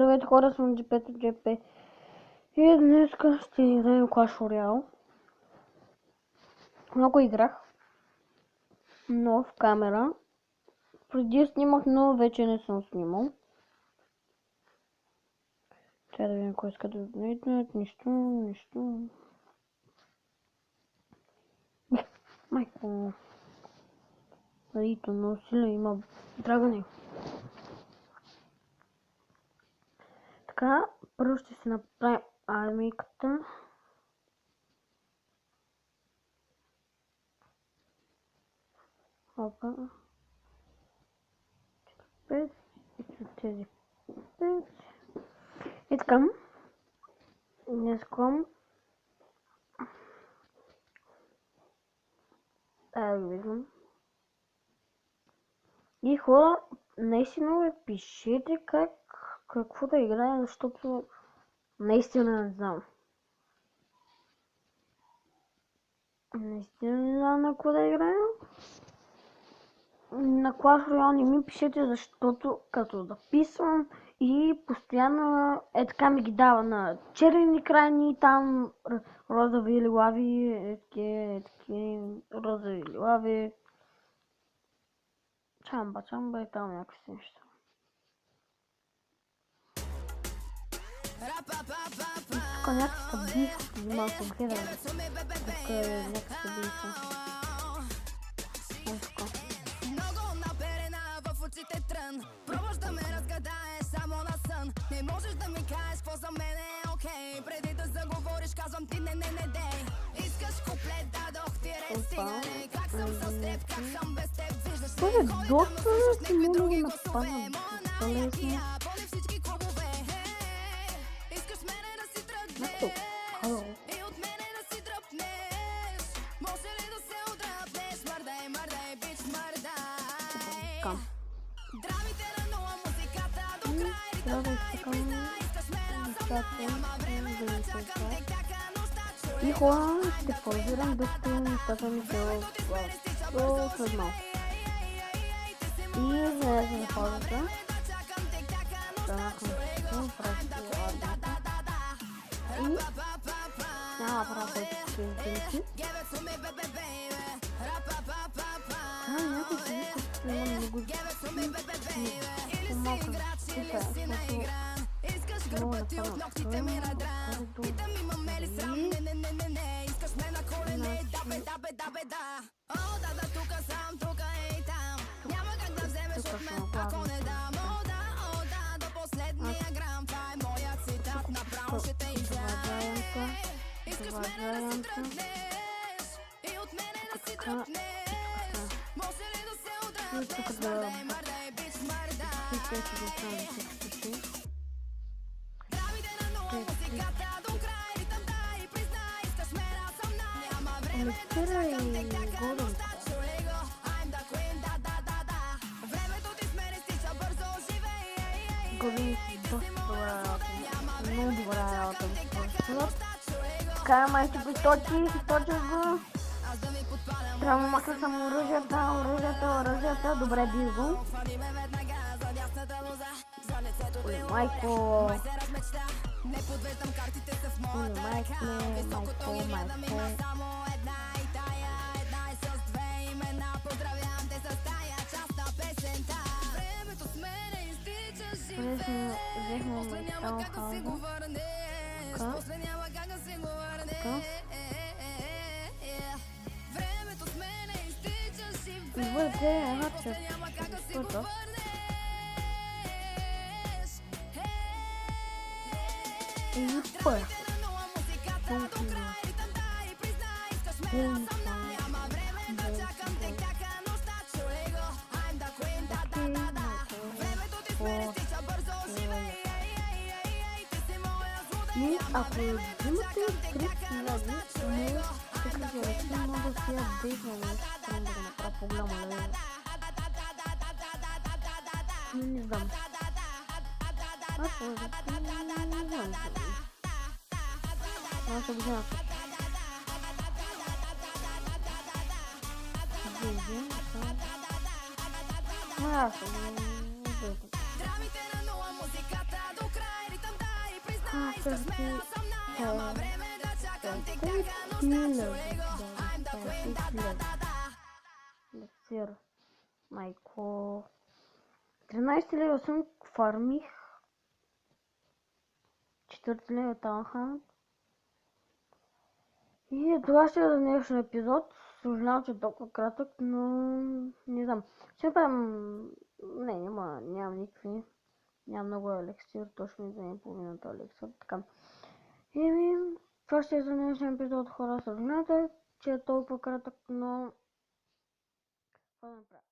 Здравейте хора, съм Джепето Джепе и днес ще играем Clash Royale. Много играх, но в камера. Преди снимах, но вече не съм снимал. Трябва да видим кой иска да донейтнат. Нищо. Майко. Рито, много силен има драгани. Така, първо ще си направим армийката. Опа. 5 и тези 5. И така. Днеском. Виждам. И хора, наистина ви пишете какво да играем, защото наистина не знам. Наистина не знам на какво да играем. На Clash Royale не ми пишете, защото като записвам и постоянно така ми ги дава на червени крайни, там розови или лави, розови или лави. Чамба и там някакви неща. Тук някакви са биха, малко гледам. Тук някакви са биха. Пробваш да ме разгадаеш само на сън. Не можеш да ми кажеш какво за мен е окей. Преди да заговориш казвам ти не дей. Искаш куплет, дадох ти рестигане. Как съм с теб, как съм без теб. Виждаш ли го, не слушаш никакви други гласове. Моя магия, поне всички клубове. Искаш мене да си тръгнеш и от мене да си дръпнеш. Може ли да се отдръпнеш? Мърдай, бич, мърдай. Драмите на нула, музиката до край. Искаш ме да съм няма чакам те кака нощта чули. И хора, ще паузирам докато нещата ми се след малко. И за паузата и няма право да се изделки. Някой си вика, че не го по-малко слушай, защото много напълно Искаш ме на колене, да. О, да, тука сам, тука и там. Няма как да вземеш от мен, ако не дам. О, да, до последния грам. Това е моят цитат, направо ще те изям. Искаш мене да си тръгнеш и от мене да си дръпнеш. Може ли да се отдръпнеш? Мърдай, бич, мърдай. Драмите на нула, музиката до край. Ритъм дай, признай, искаш ме да съм най. Няма време да чакам те кака нощта. Чули го, I'm the queen, да. Времето ти с мене стича бързо, живей. Години си доста добра работа. Много добра работа ми свършила. Така, май си го източих го. Трябва да махна само оръжията. Добре, бих го. Майко. И ако имате скрипт, не секретарите, мога да си апдейтна нещо, да го направя по-голямо лево. Не знам. Аз ще го взема. Лексир. Майко. 13 лева съм фармих. 4 лева Талхан. И това ще е за днешния епизод. Съжалявам, че е толкова кратък, но не знам. Ще правим... Не, нямам никакви. Няма много елексир, точно и за половината елексир. Така. И това ще е за днешния епизод, хора. Съжалявам, че е толкова кратък, но... какво да направя?